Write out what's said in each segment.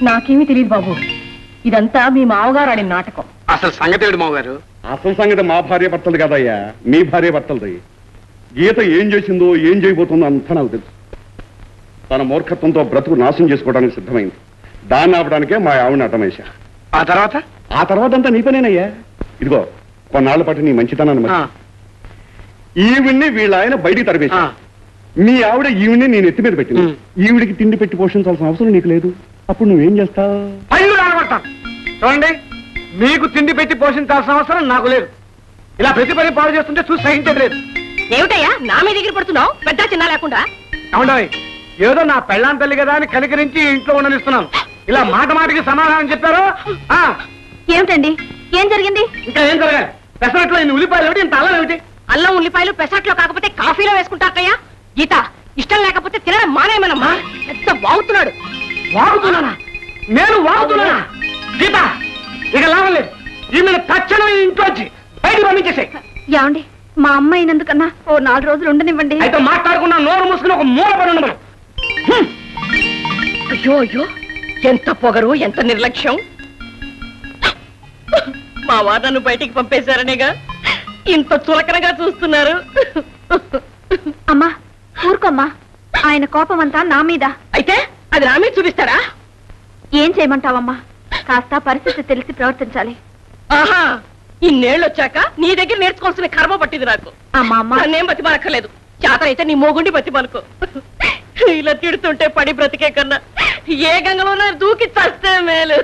నాకేమీ తెలియదు బాబు. ఇదంతా మీ మావగారు ఆడిన నాటకం. అసలు సంగతి ఏమిటి మావగారు? అసలు సంగతి మా భార్య భర్తలు కదయ్యా, మీ భార్య భర్తలది. గీత ఏం చేసిందో ఏం చేయబోతుందో అంతా నాకు తెలుసు. తన మూర్ఖత్వంతో బ్రతుకు నాశనం చేసుకోవడానికి సిద్ధమైంది. దాన్ని ఆపడానికే మా ఆవిడని అటమేశా. ఆ తర్వాత అంతా నీ పనేనయ్యా. ఇదిగో కొన్నాళ్ల పాటు నీ మంచితనాన్ని ఈవిడ్ని వీళ్ళ ఆయన బయటికి తరిపేశా. మీ ఆవిడ ఈవిడ్ని నేను ఎత్తి మీద పెట్టింది. ఈవిడికి తిండి పెట్టి పోషించాల్సిన అవసరం నీకు లేదు. అప్పుడు నువ్వేం చేస్తావు? చూడండి, మీకు తిండి పెట్టి పోషించాల్సిన అవసరం నాకు లేదు. ఇలా ప్రతి పని పాడు చేస్తుంటే చూసి సహించేది లేదు. ఏమిటయ్యా నా మీద దగ్గర పడుతున్నావు? పెద్ద చిన్న లేకుండా. అవునాయ్, ఏదో నా పెళ్ళాం తల్లి కదా అని కనికరించి ఇంట్లో ఉండనిస్తున్నాను. ఇలా మాట మాటికి సమాధానం చెప్పారు. ఏమిటండి, ఏం జరిగింది? ఇంకా ఏం జరగాలి? పెసరట్లో ఇన్ని ఉల్లిపాయలు ఏమిటి, ఇంత అల్లం ఏమిటి? అల్లం ఉల్లిపాయలు పెసరట్లో కాకపోతే కాఫీలో వేసుకుంటారయ్యా. గీత, ఇష్టం లేకపోతే తినడం మానేమనమ్మా. పెద్ద వాగుతున్నాడు. వాగుతున్నానా? నేను వాగుతున్నానా? గీత, ఇక లాభం లేదు. ఈమెను తక్షణం ఇంట్లోంచి బయటికి పంపించేసాయి. ఏమండి, మా అమ్మ అయినందుకన్నా ఓ 4 రోజులు ఉండనివ్వండి. అయితే మాట్లాడకుండా నోరు మూసుకుని ఒక మూల పడి ఉండమను. అయ్యో అయ్యో, ఎంత పొగరు, ఎంత నిర్లక్ష్యం. మా వారు నన్ను బయటికి పంపేశారనేగా ఇంత చులకనగా చూస్తున్నారు. అమ్మా ఊరుకోమ్మా, ఆయన కోపం అంతా నా మీద. అయితే అది నా మీద చూపిస్తారా? ఏం చేయమంటావమ్మా? కాస్త పరిస్థితి తెలిసి ప్రవర్తించాలి. ఆహా, ఇన్నేళ్ళు వచ్చాక నీ దగ్గర నేర్చుకోవాల్సిన కర్మ పట్టింది నాకు. అమ్మా అమ్మ, నన్నేం బతిమనక్కర్లేదు. చేతనైతే నీ మోగుండి బతిమనుకో. ఇలా తిడుతుంటే పడి బ్రతికే కన్నా ఏ గంగలో దూకి చస్తే మేలు.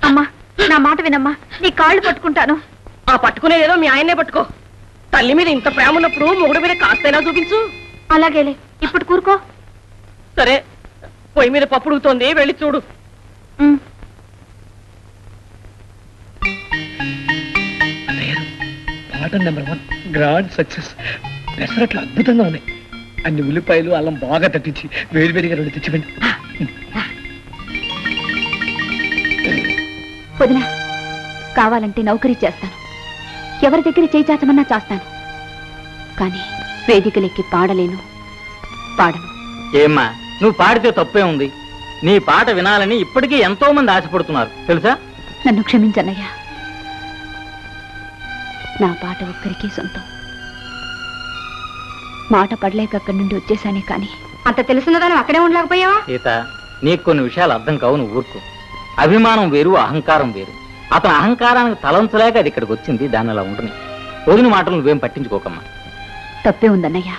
అమ్మా నా మాట వినమ్మా, నీ కాళ్ళు పట్టుకుంటాను. ఆ పట్టుకునేదేదో మీ ఆయన్నే పట్టుకో. తల్లి మీద ఇంత ప్రేమ ఉన్నప్పుడు మొగుడు మీద కాస్తైనా చూపించు. అలాగేలే, ఇప్పుడు కూరుకో. సరే, పొయ్యి మీద పప్పు ఉడుకుతోంది, వెళ్ళి చూడు. పాట నెంబర్ 1 గ్రాండ్ సక్సెస్. పెసరట్లు అద్భుతంగా ఉన్నాయి. అన్ని ఉల్లిపాయలు అల్లం బాగా తట్టించి వేడివేడిగా 2 తెచ్చిపెండి. వదినా, కావాలంటే నౌకరీ చేస్తాను, ఎవరి దగ్గర చేయి చాచమన్నా చేస్తాను. కానీ వేదికలెక్కి పాడలేను, పాడను. ఏమ్మా, నువ్వు పాడితే తప్పే ఉంది. నీ పాట వినాలని ఇప్పటికీ ఎంతో మంది ఆశపడుతున్నారు తెలుసా. నన్ను క్షమించన్నయ్యా, నా పాట ఒక్కరికీ సొంతం. మాట పడలేక అక్కడి నుండి వచ్చేసానే కానీ అంత తెలిసినదాన్ని అక్కడే ఉండలేకపోయావా? సీత, నీకు కొన్ని విషయాలు అర్థం కావు, నువ్వు ఊరుకో. అభిమానం వేరు, అహంకారం వేరు. అతని అహంకారానికి తలంచలేక అది ఇక్కడికి వచ్చింది. దాన్ని అలా ఉంటుంది. వదిన మాటలు నువ్వేం పట్టించుకోకమ్మా. తప్పే ఉందన్నయ్యా,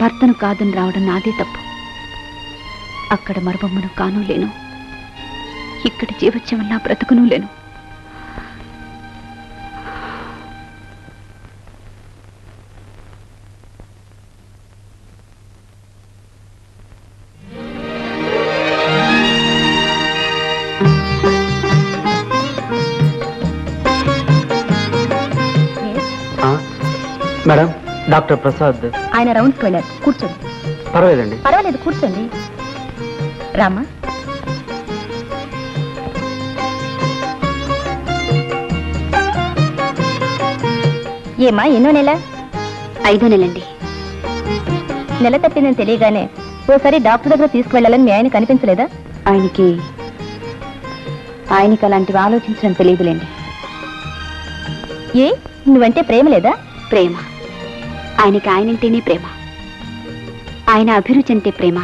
భర్తను కాదని రావడం నాదే తప్పు. అక్కడ మరబొమ్మను కాను లేను, ఇక్కడ జీవత్యమన్నా బ్రతుకును లేను. మేడం, డాక్టర్ ప్రసాద్ ఆయన రౌండ్స్కి వెళ్ళారు. కూర్చోండి. పర్వాలేదండి. పర్వాలేదు, కూర్చోండి. రామా, ఏమా ఎన్నో నెల? 5వ నెలండి. నెల తప్పిందని తెలియగానే ఓసారి డాక్టర్ దగ్గర తీసుకువెళ్ళాలని మీ ఆయన కనిపించలేదా? ఆయనకి అలాంటివి ఆలోచించడం తెలియదులేండి. ఏ, నువ్వంటే ప్రేమ లేదా? ప్రేమ, ఆయనకి ఆయనంటేనే ప్రేమ. ఆయన అభిరుచి అంటే ప్రేమ,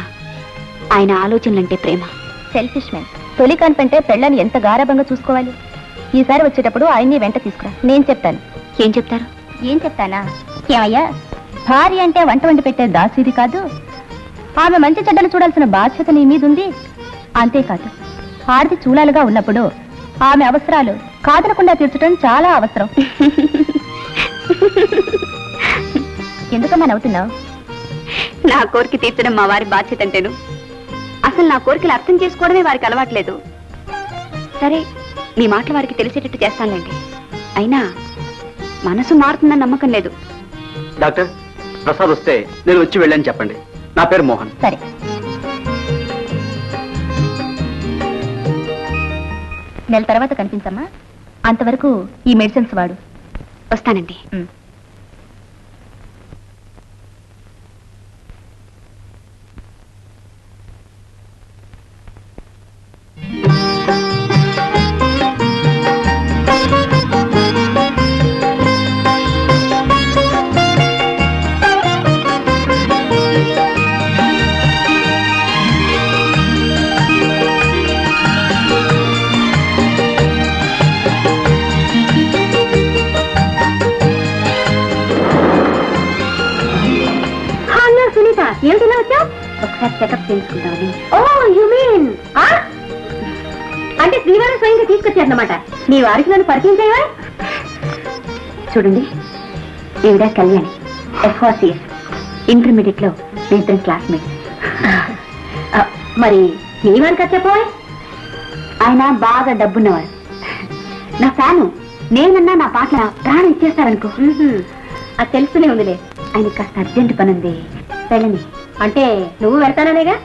ఆయన ఆలోచనలంటే ప్రేమ. Selfish man. తొలి కనిపంటే పెళ్ళని ఎంత గారాభంగా చూసుకోవాలి. ఈసారి వచ్చేటప్పుడు ఆయన్ని వెంట తీసుకురా, నేను చెప్తాను. ఏం చెప్తారు? ఏం చెప్తానా? ఏమయ్యా, భార్య అంటే వంట వండి పెట్టే దాసీది కాదు. ఆమె మంచి చెడ్డలు చూడాల్సిన బాధ్యత నీ మీద ఉంది. అంతేకాదు, ఆడది చూలాలుగా ఉన్నప్పుడు ఆమె అవసరాలు కాదనకుండా తీర్చడం చాలా అవసరం. ఎందుకమ్మా నవ్వుతున్నావు? నా కోరిక తీర్చడం మా వారి బాధ్యత అంటేను. అసలు నా కోరికలు అర్థం చేసుకోవడమే వారికి అలవాట్లేదు. సరే, మీ మాటలు వారికి తెలిసేటట్టు చేస్తానులేండి. అయినా మనసు మారుతుందని నమ్మకం లేదు. డాక్టర్ ప్రసాద్ వస్తే నేను వచ్చి వెళ్ళని చెప్పండి. నా పేరు మోహన్. సరే. నెల తర్వాత కనిపించమ్మా. అంతవరకు ఈ మెడిసిన్స్ వాడు. వస్తానండి. ఒకసారి చెకప్ చేయించుకుంటామని. ఓ యు మీన్ అంటే శ్రీవారు స్వయంగా తీసుకొచ్చారన్నమాట. మీ వారికి నన్ను పరిచయం చేయవా? చూడండి, ఈవిడ కళ్యాణి, FRCS, ఇంటర్మీడియట్ లో మీ ఇద్దరం క్లాస్మేట్స్. మరి మీ వారికి చెప్పవా? ఆయన బాగా డబ్బున్నవారు, నా ఫ్యాను. నేనన్నా నా పాటల ప్రాణం ఇచ్చేస్తారనుకో. అది తెలుస్తూనే ఉందిలే. ఆయన కాస్త అర్జెంట్ పని ఉంది, వెళ్ళని. అంటే నువ్వు వెళ్తాననేగా?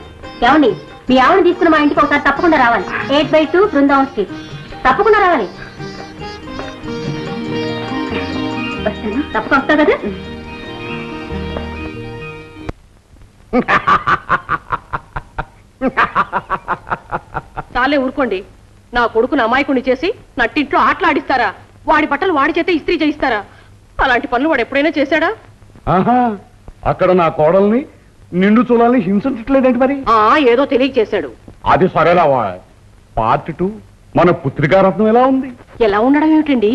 ఏమండి, మీ ఆవిడ తీసుకున్న మా ఇంటికి ఒకసారి తప్పకుండా రావాలి. 8/2 బృందావన్ స్ట్రీట్. తప్పకుండా రావాలి. వస్తాను, తప్పకుండా వస్తావు కదా? చాలే ఊరుకోండి. నా కొడుకును అమాయకుని చేసి నట్టింట్లో ఆటలాడిస్తారా? వాడి బట్టలు వాడి చేత ఇస్త్రీ చేయిస్తారా? అలాంటి పనులు వాడు ఎప్పుడైనా చేశాడా? ఆహా, అక్కడ నా కోడల్ని నిండు చూడాలని హింసించట్లేదేంటి మరి? ఏదో తెలియ చేశాడు. అది సరేరావా. పార్ట్ 2 మన పుత్రికారత్నం ఎలా ఉంది? ఎలా ఉండడం ఏమిటండి?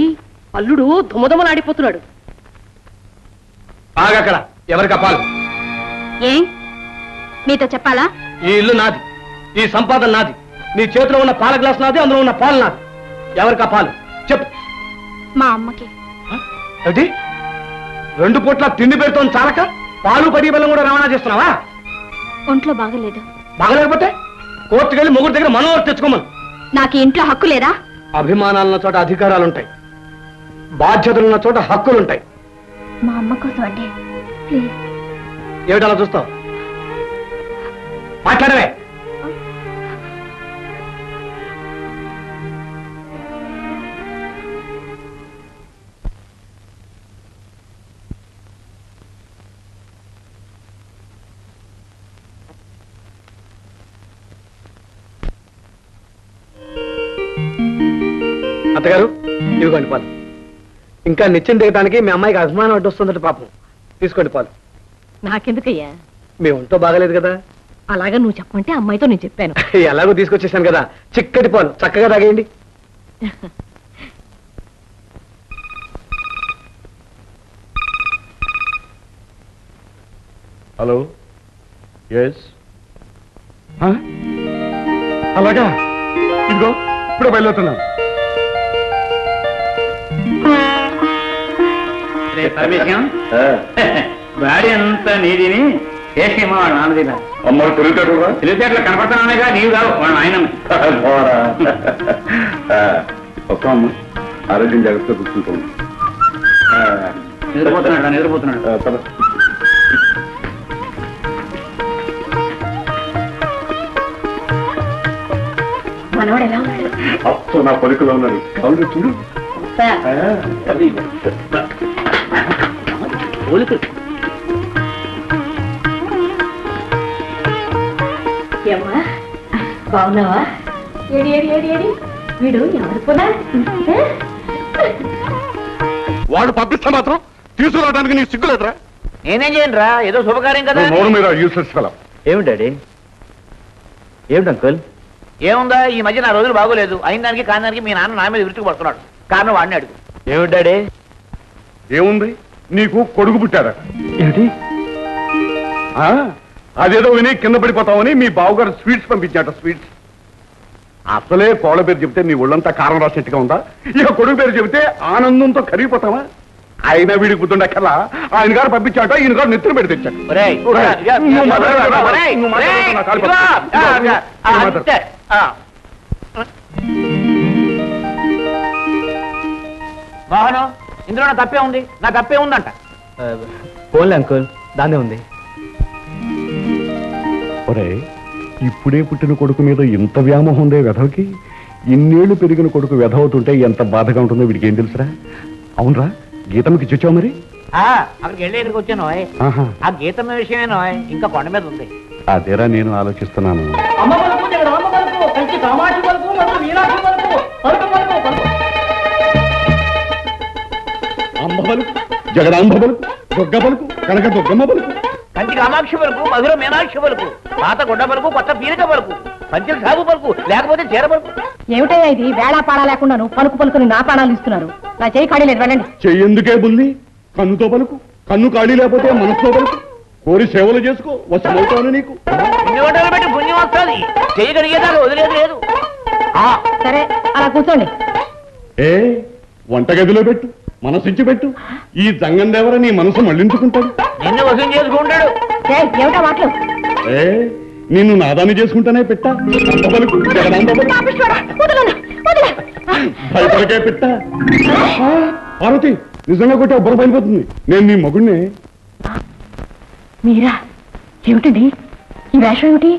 అల్లుడు దుమదుమలాడిపోతున్నాడు. ఆగక్కడ, ఎవరికి పాలు? ఏ మీతో చెప్పాలా? ఈ ఇల్లు నాది, ఈ సంపాదన నాది. నీ చేతిలో ఉన్న పాల గ్లాస్ నాది, అందులో ఉన్న పాలు నాది. ఎవరికి పాలు చెప్పు. మా అమ్మకి. ఏంటి, 2 పూట్ల తిండి పెడుతోంది చాలక పాలు పడి బెల్లం కూడా రవాణా చేస్తున్నావా? ఒంట్లో బాగలేదు. బాగలేకపోతే కోర్టుకెళ్ళి ముగ్గురు దగ్గర మనోహర్ తెచ్చుకోమను. నాకు ఇంట్లో హక్కు లేదా? అభిమానాలున్న చోట అధికారాలుంటాయి, బాధ్యతలున్న చోట హక్కులుంటాయి. మా అమ్మ కోసం అండి, ప్లీజ్. ఏమిటలా చూస్తావు? మాట్లాడవే. అత్తగారు, ఇవిగోండి పాలు. ఇంకా నిత్యం దిగటానికి మీ అమ్మాయికి అభిమానం అడ్డు వస్తుందట పాపం. తీసుకోండి పాలు. నాకెందుకయ్యా? మీ ఒంటో బాగలేదు కదా. అలాగా నువ్వు చెప్పమంటే అమ్మాయితో నేను చెప్పాను. ఎలాగో తీసుకొచ్చేసాను కదా, చిక్కటి పాలు చక్కగా తాగేయండి. Hello, yes. అలాగా, ఇదిగో ఇప్పుడు బయలుదేరుతున్నాను. వాడి అంత నీదిని చేసేమో వాడు నాన్నదిలా. అమ్మ తెలివితేటలు తెలివితేటలు కనపడుతున్నానేగా, నీవు కావు వాడు ఆయన. ఒక్క అమ్మ ఆరోగ్యం జాగ్రత్తగా కూర్చుంటాను. నిద్రపోతున్నాడు. మనవాడు ఎలా ఉన్నాడు? అప్పుడు నా పలుకులో ఉన్నాడు. అవును చూడు. బాగున్నావా? ఏడి ఏడి ఏడి ఏడి వీడు ఎవరు పోనా? వాడు పంపిస్తే మాత్రం తీసుకురావడానికి నీకు సిగ్గులేదురా? నేనేం చేయను రా, ఏదో శుభకార్యం కదా. నోరు మీద యూసెస్ ఫెలో. ఏమిటి డాడీ? ఏమిటి అంకుల్? ఏముందా, ఈ మధ్య నా రోజులు బాగోలేదు. అయిన దానికి కాని దానికి మీ నాన్న నా మీద విరుచుకు పడుతున్నాడు. కారణం వాడిని అడుగు. ఏమిటి డాడీ? ఏముంది, నీకు కొడుకు పుట్టారా? ఏమిటి? అదేదో విని కింద పడిపోతామని మీ బావగారు స్వీట్స్ పంపించాట. స్వీట్స్ అసలే కోళ్ళ పేరు చెబితే నీ ఒళ్ళంతా కారం రాసినట్టుగా ఉందా? ఇక కొడుకు పేరు చెబితే ఆనందంతో కరిగిపోతావా? ఆయన వీడికి బుద్ధుండక్కల్లా ఆయన గారు పంపించాట, ఈయన గారు నెత్తులు పెడి తెచ్చాడు. మోహను, ఇందులో నా తప్పే ఉంది, నా తప్పే ఉందంట. పోన్లే అంకుల్, దాన్నే ఉంది. ఒరే, ఇప్పుడే పుట్టిన కొడుకు మీద ఇంత వ్యామోహం ఉందే వెధవకి. ఇన్నేళ్లు పెరిగిన కొడుకు వెధవుతుంటే ఎంత బాధగా ఉంటుందో వీడికి ఏం తెలుసురా? అవునరా, గీతమ్మకి ఇచ్చొచ్చావు మరి? అక్కడికి వెళ్ళి ఇక్కడికి వచ్చాను. ఆహా, ఆ గీతమ్మ విషయమేనో ఇంకా కొండ మీద ఉంది. అదేరా నేను ఆలోచిస్తున్నాను. అమ్మ పలుకు, జగదాంబ పలుకు, కంచి కామాక్షి పలుకు, మరియు మీనాక్షి పలుకు, పలుకు పలుకు పలుకు. అంబ పలుకు, జగదాంబ పలుకు, దుర్గ పలుకు, కనక దుర్గమ్మ పలుకు, కంచి కామాక్షి పలుకు, మధుర మీనాక్షి పలుకు, పాత గుడ్డ పలుకు, కొత్త పీరిక పలుకు, పంచల సాగు పలుకు, లేకపోతే చీర పలుకు. ఏమిటయ్యా ఇది? వేళా పాడా లేకుండా పలుకు పలుకుని నా ప్రాణాలు ఇస్తున్నారు. నా చేయి ఖాళీ లేదు, వెళ్ళండి. చెయ్యేందుకే బుల్లి? కన్నుతో పలుకు, కన్ను ఖాళీ లేకపోతే మనసుతో పలుకు. కోరి సేవలు చేసుకో వస్తాను నీకు. ఇన్ని వంటలు పెట్టి పుణ్యం వస్తుంది, చేయగలిగేదాకా వదిలేదు లేదు. సరే అలా కూర్చోండి. ఏ వంటగదిలో పెట్టు, మనసిచ్చి పెట్టు. ఈ జంగం దేవర నీ మనసు మళ్ళించుకుంటాడు. నిన్ను వసూలు చేసుకుంటాడు. ఏమిటా మాటలు? ఏ నిన్ను నాదాన్ని చేసుకుంటానే పెట్ట అంతపలుకు జగదాంత భయపడకే పెట్ట. పార్వతి నిజంగా కొట్టి బుర్ర పడిపోతుంది. నేను నీ మగుడిని. మీరా? ఏమిటండి ఈ వేషం ఏమిటి?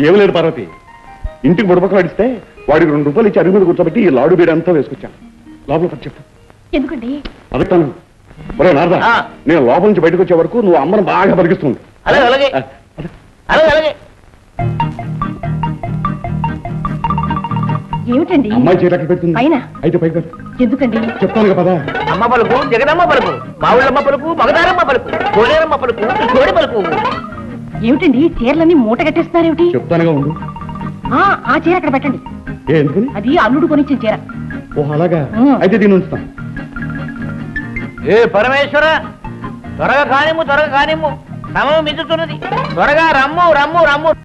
ఏమి లేదు పార్వతి, ఇంటికి బుడపక్కలు అడిస్తే వాడికి 2 రూపాయలు ఇచ్చి అరుగు మీద కూర్చోబెట్టి ఈ లాడు బీడ అంతా వేసుకొచ్చాను. లోపల పని చెప్పు. ఎందుకండి? అడుగుతాను. ఒరే నారదా, ఆ. నేను లోపల నుంచి బయటకు వచ్చే వరకు నువ్వు అమ్మను బాగా పరిగిస్తుంది. అలాగే అలాగే అలాగే అలాగే. ఏమిటండి? అమ్మాయి చీరకి పెడుతుంది. పైన? అయితే పైకి పెట్టు. ఎందుకండి? చెప్తాను కదా. అమ్మ పలుకు, జగదమ్మ పలుకు, మావుళ్ళమ్మ పలుకు, మగదారమ్మ పలుకు, కోలేరమ్మ పలుకు, కోడి పలుకు. ఏమిటండి చీరలన్నీ మూట కట్టేస్తున్నారేమిటి? చెప్తానుగా ఉండు. ఆ చీర అక్కడ పెట్టండి. ఏ ఎందుకని? అది అల్లుడు కొనిచ్చిన చీర. ఓ అలాగా, ఉం. అయితే దీన్ని ఉంచుతాను. ఏ పరమేశ్వర, త్వరగా కానిమ్ము త్వరగా కానిమ్ము, సమయం మించుతున్నది. త్వరగా రమ్ము రమ్ము రమ్ము.